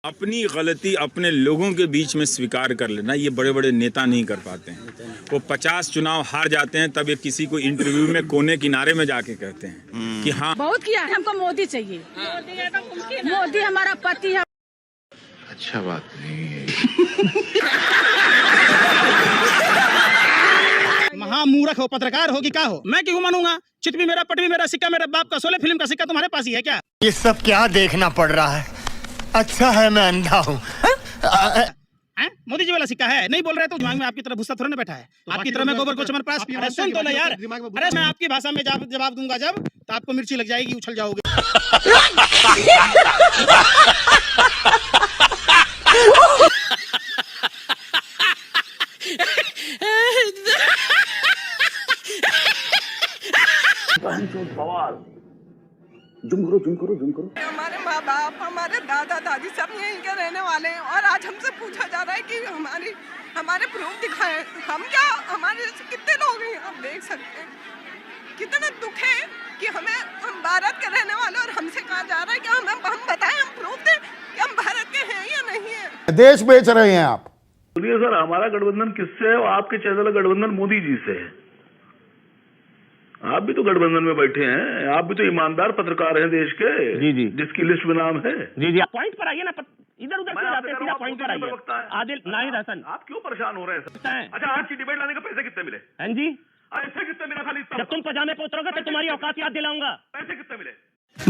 अपनी गलती अपने लोगों के बीच में स्वीकार कर लेना, ये बड़े बड़े नेता नहीं कर पाते हैं। वो 50 चुनाव हार जाते हैं, तब ये किसी को इंटरव्यू में कोने किनारे में जाके कहते हैं कि हाँ बहुत किया है, हमको मोदी चाहिए। मोदी हमारा पति है। अच्छा बात नहीं है। महामूर्ख हो, पत्रकार हो कि क्या हो, मैं क्यों मानूंगा? चित भी मेरा, पट भी मेरा, सिक्का मेरे बाप का, 16 फिल्म का सिक्का तुम्हारे पास ही है क्या? ये सब क्या देखना पड़ रहा है? अच्छा है मैं अंधा हूँ। मोदी जी वाला सिक्का है, नहीं बोल रहे तो दिमाग में आपकी तरह भूसा थोड़ा ना बैठा है। आपकी तरह मैं गोबर को चमन प्रास। अरे सुन तो ले यार, अरे मैं आपकी भाषा में जवाब दूंगा जब, तो आपको मिर्ची लग जाएगी, उछल जाओगे। जुम करो। हमारे माँ बाप, हमारे दादा दादी सब यहीं के रहने वाले हैं और आज हमसे पूछा जा रहा है कि हमारे प्रूफ दिखाएं। हम क्या, हमारे कितने लोग हैं, आप देख सकते हैं। कितना दुख है कि हम भारत के रहने वाले और हमसे कहा जा रहा है कि हम बताएं, हम प्रूफ दें कि हम भारत के हैं या नहीं है। देश बेच रहे हैं आप। बोलिए सर, हमारा गठबंधन किससे है? आपके चैनल का गठबंधन मोदी जी से है। आप भी तो गठबंधन में बैठे हैं, आप भी तो ईमानदार पत्रकार हैं देश के। जी जिसकी लिस्ट में नाम है। जी पॉइंट पर आइए ना, इधर उधर क्यों जाते हैं, सीधा पॉइंट पर आइए। आदिल नाहिद हसन, आप क्यों परेशान हो रहे हैं सर? अच्छा, आज की डिबेट लाने के पैसे कितने मिले? हैं जी, पैसे कितने मिले? खाली जब तुम पजामे पे उतरोगे तो तुम्हारी औकात याद दिलाऊंगा। पैसे कितने मिले?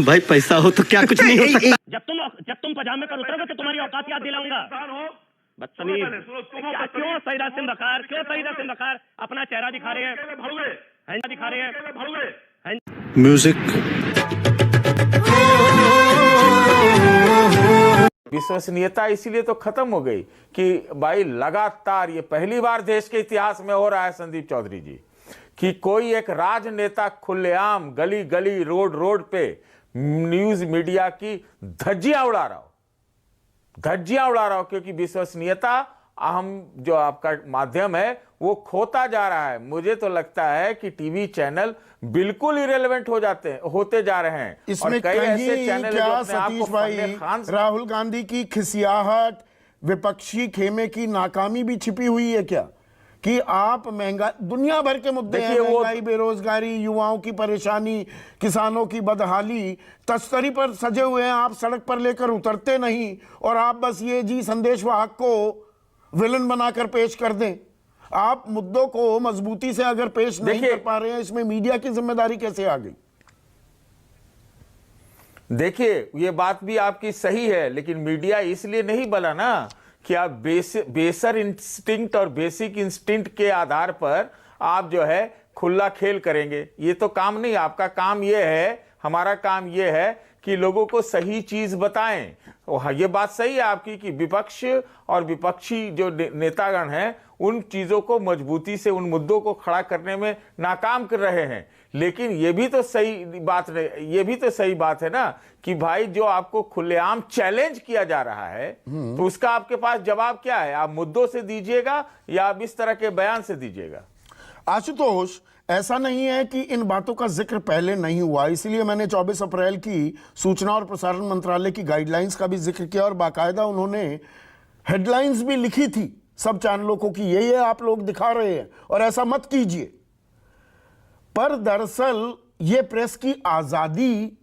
भाई पैसा हो तो क्या कुछ नहीं हो सकता। जब तुम पजामे पर उतरोगे तो तुम्हारी औकात याद दिलाऊंगा। बदतमीज, क्यों सईदा सिंह बखार, क्यों सईदा सिंह बखार अपना चेहरा दिखा रहे हैं, म्यूजिक। विश्वसनीयता इसीलिए तो खत्म हो गई कि भाई लगातार, ये पहली बार देश के इतिहास में हो रहा है संदीप चौधरी जी, कि कोई एक राजनेता खुलेआम गली गली रोड रोड पे न्यूज मीडिया की धज्जियां उड़ा रहा हो, क्योंकि विश्वसनीयता, अहम जो आपका माध्यम है वो खोता जा रहा है। मुझे तो लगता है कि टीवी चैनल बिल्कुल इरेलेवेंट होते जा रहे हैं। इसमें और कई ऐसे चैनल क्या सतीश भाई, राहुल गांधी की खिसियाहट, विपक्षी खेमे की नाकामी भी छिपी हुई है क्या? कि आप महंगाई, दुनिया भर के मुद्दे हैं, महंगाई, बेरोजगारी, युवाओं की परेशानी, किसानों की बदहाली, तस्करी पर सजे हुए हैं। आप सड़क पर लेकर उतरते नहीं और आप बस ये जी संदेशवाहक को विलन बनाकर पेश कर दें। आप मुद्दों को मजबूती से अगर पेश नहीं कर पा रहे हैं, इसमें मीडिया की जिम्मेदारी कैसे आ गई? देखिए, ये बात भी आपकी सही है, लेकिन मीडिया इसलिए नहीं बना ना कि आप बेसर इंस्टिंक्ट और बेसिक इंस्टिंक्ट के आधार पर आप जो है खुला खेल करेंगे। ये तो काम नहीं। आपका काम ये है, हमारा काम ये है कि लोगों को सही चीज बताएं। ये बात सही है आपकी कि विपक्ष और विपक्षी जो नेतागण हैं उन चीजों को मजबूती से, उन मुद्दों को खड़ा करने में नाकाम कर रहे हैं। लेकिन ये भी तो सही बात है ना कि भाई, जो आपको खुलेआम चैलेंज किया जा रहा है तो उसका आपके पास जवाब क्या है? आप मुद्दों से दीजिएगा या आप इस तरह के बयान से दीजिएगा? आशुतोष, ऐसा नहीं है कि इन बातों का जिक्र पहले नहीं हुआ, इसलिए मैंने 24 अप्रैल की सूचना और प्रसारण मंत्रालय की गाइडलाइंस का भी जिक्र किया और बाकायदा उन्होंने हेडलाइंस भी लिखी थी सब चैनलों को कि ये आप लोग दिखा रहे हैं और ऐसा मत कीजिए। पर दरअसल ये प्रेस की आजादी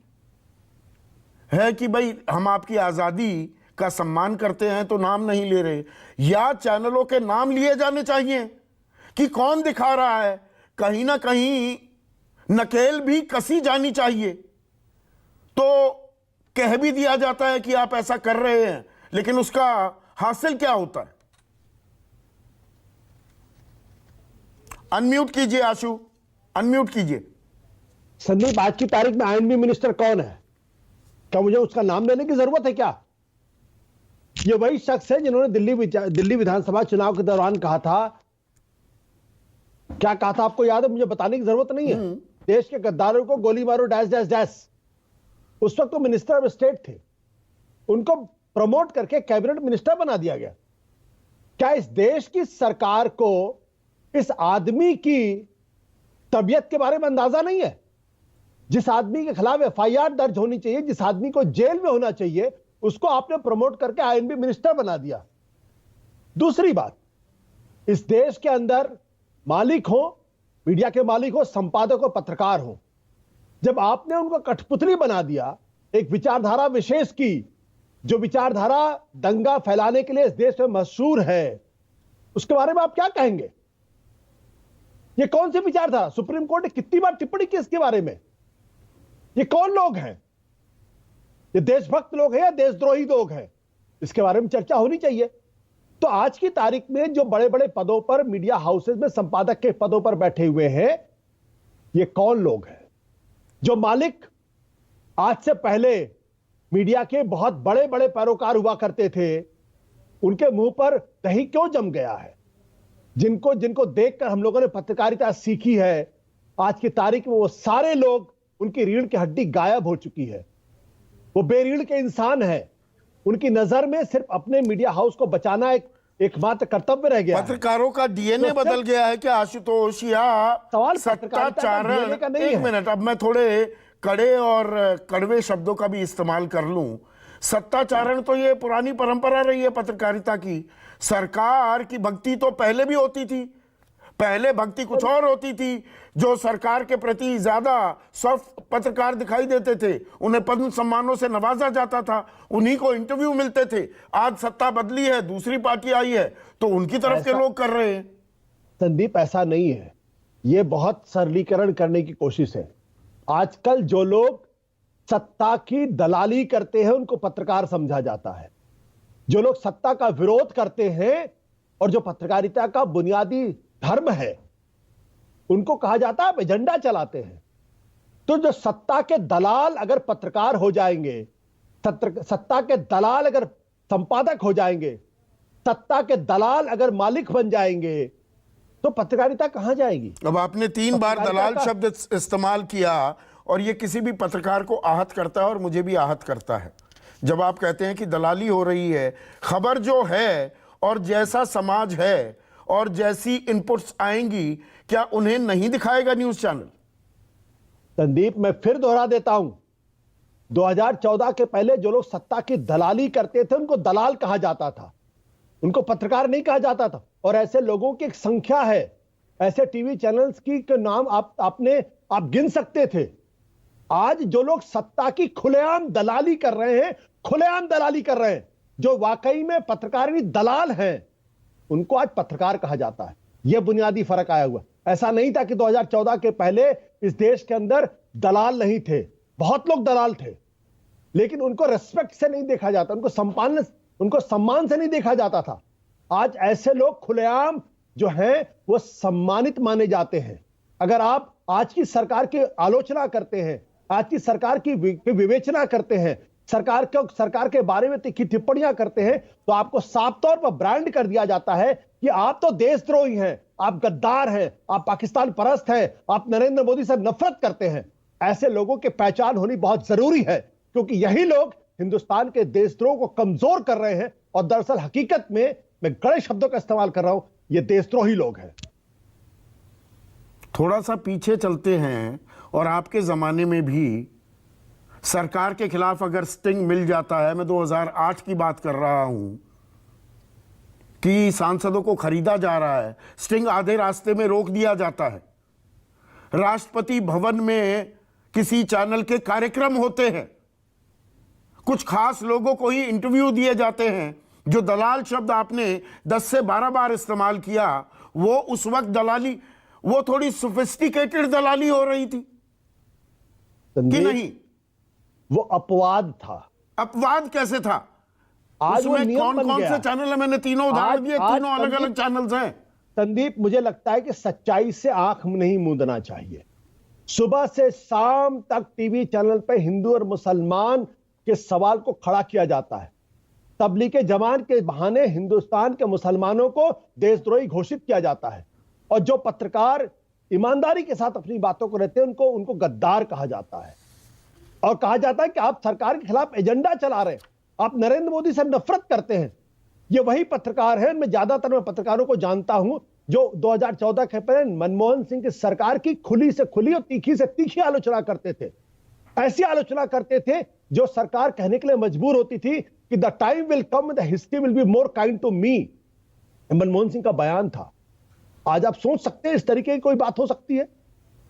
है कि भाई हम आपकी आजादी का सम्मान करते हैं तो नाम नहीं ले रहे, या चैनलों के नाम लिए जाने चाहिए कि कौन दिखा रहा है। कहीं ना कहीं नकेल भी कसी जानी चाहिए। तो कह भी दिया जाता है कि आप ऐसा कर रहे हैं, लेकिन उसका हासिल क्या होता है? अनम्यूट कीजिए आशु, अनम्यूट कीजिए। संदीप, आज की तारीख में आईएनबी मिनिस्टर कौन है? क्या मुझे उसका नाम लेने की जरूरत है क्या? ये वही शख्स है जिन्होंने दिल्ली विधानसभा चुनाव के दौरान कहा था, क्या कहा था आपको याद है? मुझे बताने की जरूरत नहीं है। देश के गद्दारों को गोली मारो डैश डैश डैश। उस वक्त तो मिनिस्टर ऑफ स्टेट थे, उनको प्रमोट करके कैबिनेट मिनिस्टर बना दिया गया। क्या इस देश की सरकार को इस आदमी की तबीयत के बारे में अंदाजा नहीं है? जिस आदमी के खिलाफ एफआईआर दर्ज होनी चाहिए, जिस आदमी को जेल में होना चाहिए, उसको आपने प्रमोट करके आईएनबी मिनिस्टर बना दिया। दूसरी बात, इस देश के अंदर मालिक हो, मीडिया के मालिक हो, संपादक हो, पत्रकार हो, जब आपने उनको कठपुतली बना दिया एक विचारधारा विशेष की, जो विचारधारा दंगा फैलाने के लिए इस देश में मशहूर है, उसके बारे में आप क्या कहेंगे? ये कौन सी विचारधारा? सुप्रीम कोर्ट ने कितनी बार टिप्पणी की इसके बारे में? ये कौन लोग हैं? ये देशभक्त लोग हैं या देशद्रोही लोग हैं? इसके बारे में चर्चा होनी चाहिए। तो आज की तारीख में जो बड़े बड़े पदों पर, मीडिया हाउसेज में संपादक के पदों पर बैठे हुए हैं, ये कौन लोग हैं? जो मालिक आज से पहले मीडिया के बहुत बड़े बड़े पैरोकार हुआ करते थे, उनके मुंह पर दही क्यों जम गया है? जिनको देखकर हम लोगों ने पत्रकारिता सीखी है, आज की तारीख में वो सारे लोग, उनकी रीढ़ की हड्डी गायब हो चुकी है। वो बेरीढ़ के इंसान है। उनकी नजर में सिर्फ अपने मीडिया हाउस को बचाना एकमात्र कर्तव्य रह गया। पत्रकारों का डीएनए तो बदल गया है क्या आशुतोष? या सवाल सत्ताचारण, एक मिनट, अब मैं थोड़े कड़े और कड़वे शब्दों का भी इस्तेमाल कर लूं। सत्ताचारण तो ये पुरानी परंपरा रही है पत्रकारिता की। सरकार की भक्ति तो पहले भी होती थी। पहले भक्ति कुछ और होती थी, जो सरकार के प्रति ज्यादा सॉफ्ट पत्रकार दिखाई देते थे, उन्हें पद्म सम्मानों से नवाजा जाता था, उन्हीं को इंटरव्यू मिलते थे। आज सत्ता बदली है, दूसरी पार्टी आई है, तो उनकी तरफ के लोग कर रहे हैं। संदीप, ऐसा नहीं है। ये बहुत सरलीकरण करने की कोशिश है। आजकल जो लोग सत्ता की दलाली करते हैं, उनको पत्रकार समझा जाता है। जो लोग सत्ता का विरोध करते हैं और जो पत्रकारिता का बुनियादी धर्म है, उनको कहा जाता है आप एजेंडा चलाते हैं। तो जो सत्ता के दलाल अगर पत्रकार हो जाएंगे, सत्ता के दलाल अगर संपादक हो जाएंगे, सत्ता के दलाल अगर मालिक बन जाएंगे, तो पत्रकारिता कहां जाएगी? अब आपने 3 बार दलाल शब्द इस्तेमाल किया और ये किसी भी पत्रकार को आहत करता है और मुझे भी आहत करता है जब आप कहते हैं कि दलाली हो रही है। खबर जो है और जैसा समाज है और जैसी इनपुट्स आएंगी, क्या उन्हें नहीं दिखाएगा न्यूज चैनल? संदीप, मैं फिर दोहरा देता हूं, 2014 के पहले जो लोग सत्ता की दलाली करते थे, उनको दलाल कहा जाता था, उनको पत्रकार नहीं कहा जाता था। और ऐसे लोगों की एक संख्या है, ऐसे टीवी चैनल्स की के नाम आप गिन सकते थे। आज जो लोग सत्ता की खुलेआम दलाली कर रहे हैं, खुलेआम दलाली कर रहे हैं, जो वाकई में पत्रकारी दलाल हैं, उनको आज पत्रकार कहा जाता है। यह बुनियादी फर्क आया हुआ। ऐसा नहीं था कि 2014 के पहले इस देश के अंदर दलाल नहीं थे। बहुत लोग दलाल थे, लेकिन उनको रेस्पेक्ट से नहीं देखा जाता, उनको सम्मान से नहीं देखा जाता था। आज ऐसे लोग खुलेआम जो हैं, वो सम्मानित माने जाते हैं। अगर आप आज की सरकार की आलोचना करते हैं, आज की सरकार की विवेचना करते हैं, सरकार के बारे में तीखी टिप्पणियां करते हैं, तो आपको साफ तौर पर ब्रांड कर दिया जाता है कि आप तो देशद्रोही हैं, आप गद्दार हैं, आप पाकिस्तान परस्त हैं, आप नरेंद्र मोदी से नफरत करते हैं। ऐसे लोगों की पहचान होनी बहुत जरूरी है, क्योंकि यही लोग हिंदुस्तान के देशद्रोह को कमजोर कर रहे हैं। और दरअसल हकीकत में, मैं कड़े शब्दों का इस्तेमाल कर रहा हूं, ये देशद्रोही लोग हैं। थोड़ा सा पीछे चलते हैं, और आपके जमाने में भी सरकार के खिलाफ अगर स्टिंग मिल जाता है, मैं 2008 की बात कर रहा हूं, कि सांसदों को खरीदा जा रहा है, स्टिंग आधे रास्ते में रोक दिया जाता है। राष्ट्रपति भवन में किसी चैनल के कार्यक्रम होते हैं, कुछ खास लोगों को ही इंटरव्यू दिए जाते हैं। जो दलाल शब्द आपने 10 से 12 बार इस्तेमाल किया, वो उस वक्त दलाली, वो थोड़ी सोफिस्टिकेटेड दलाली हो रही थी कि नहीं? वो अपवाद था। अपवाद कैसे था? आज उसमें कौन-कौन से चैनल है? मैंने तीनों उदाहरण दिए, तीनों अलग-अलग चैनल्स हैं। संदीप, मुझे लगता है कि सच्चाई से आंख नहीं मूंदना चाहिए। सुबह से शाम तक टीवी चैनल पे हिंदू और मुसलमान के सवाल को खड़ा किया जाता है। तबलीग जमान के बहाने हिंदुस्तान के मुसलमानों को देशद्रोही घोषित किया जाता है, और जो पत्रकार ईमानदारी के साथ अपनी बातों को रहते हैं, उनको गद्दार कहा जाता है। और कहा जाता है कि आप सरकार के खिलाफ एजेंडा चला रहे हैं, आप नरेंद्र मोदी से नफरत करते हैं। ये वही पत्रकार हैं, मैं ज्यादातर पत्रकारों को जानता हूं, जो 2014 के पहले मनमोहन सिंह की सरकार की खुली से खुली और तीखी से तीखी आलोचना करते थे। ऐसी आलोचना करते थे जो सरकार कहने के लिए मजबूर होती थी कि the time will come the history will be more kind to me. Manmohan Singh का बयान था। आज आप सोच सकते हैं इस तरीके की कोई बात हो सकती है?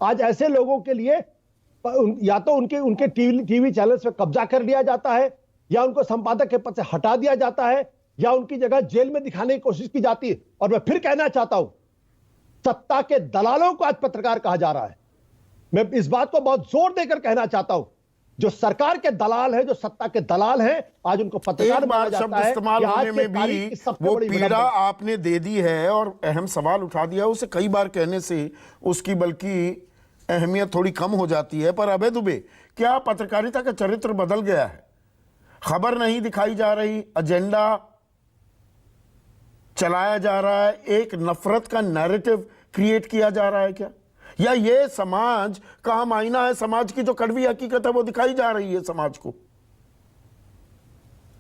आज ऐसे लोगों के लिए या तो उनके टीवी चैनल्स पे कब्जा कर लिया जाता है, या उनको संपादक के पद से हटा दिया जाता है, या उनकी जगह जेल में दिखाने की कोशिश की जाती है। और मैं फिर कहना चाहता हूं, सत्ता के दलालों को आज पत्रकार कहा जा रहा है। मैं इस बात को बहुत जोर देकर कहना चाहता हूं, जो सरकार के दलाल है, जो सत्ता के दलाल हैं, आज उनको पत्रकार एक बार शब्द इस्तेमाल होने में भी वो पीड़ा आपने दे दी है और अहम सवाल उठा दिया। उसे कई बार कहने से उसकी बल्कि अहमियत थोड़ी कम हो जाती है। पर अभय दुबे, क्या पत्रकारिता का चरित्र बदल गया है? खबर नहीं दिखाई जा रही, एजेंडा चलाया जा रहा है, एक नफरत का नैरेटिव क्रिएट किया जा रहा है क्या? या ये समाज का हम आईना है, समाज की जो कड़वी हकीकत है वो दिखाई जा रही है समाज को?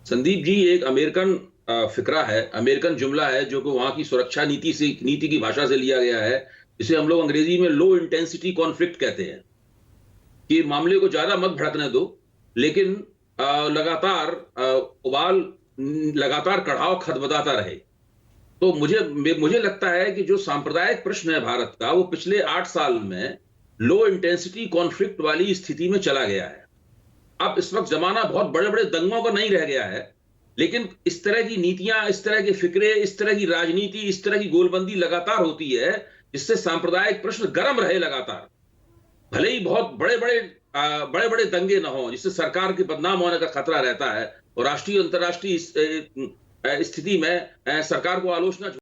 संदीप जी, एक अमेरिकन फिक्रा है, अमेरिकन जुमला है, जो कि वहां की सुरक्षा नीति की भाषा से लिया गया है, जिसे हम लोग अंग्रेजी में लो इंटेंसिटी कॉन्फ्लिक्ट कहते हैं, कि मामले को ज्यादा मत भड़कने दो, लेकिन लगातार कड़ाव खदबदाता रहे। तो मुझे लगता है कि जो सांप्रदायिक प्रश्न है भारत का, वो पिछले 8 साल में लो इंटेंसिटी कॉन्फ्लिक्ट वाली स्थिति में चला गया है। अब इस वक्त जमाना बहुत बड़े बड़े दंगों का नहीं रह गया है, लेकिन इस तरह की नीतियां, इस तरह के फिक्रे, इस तरह की राजनीति, इस तरह की गोलबंदी लगातार होती है, जिससे सांप्रदायिक प्रश्न गर्म रहे लगातार। भले ही बहुत बड़े बड़े दंगे न हो, जिससे सरकार के बदनाम होने का खतरा रहता है, और राष्ट्रीय अंतर्राष्ट्रीय स्थिति में सरकार को आलोचना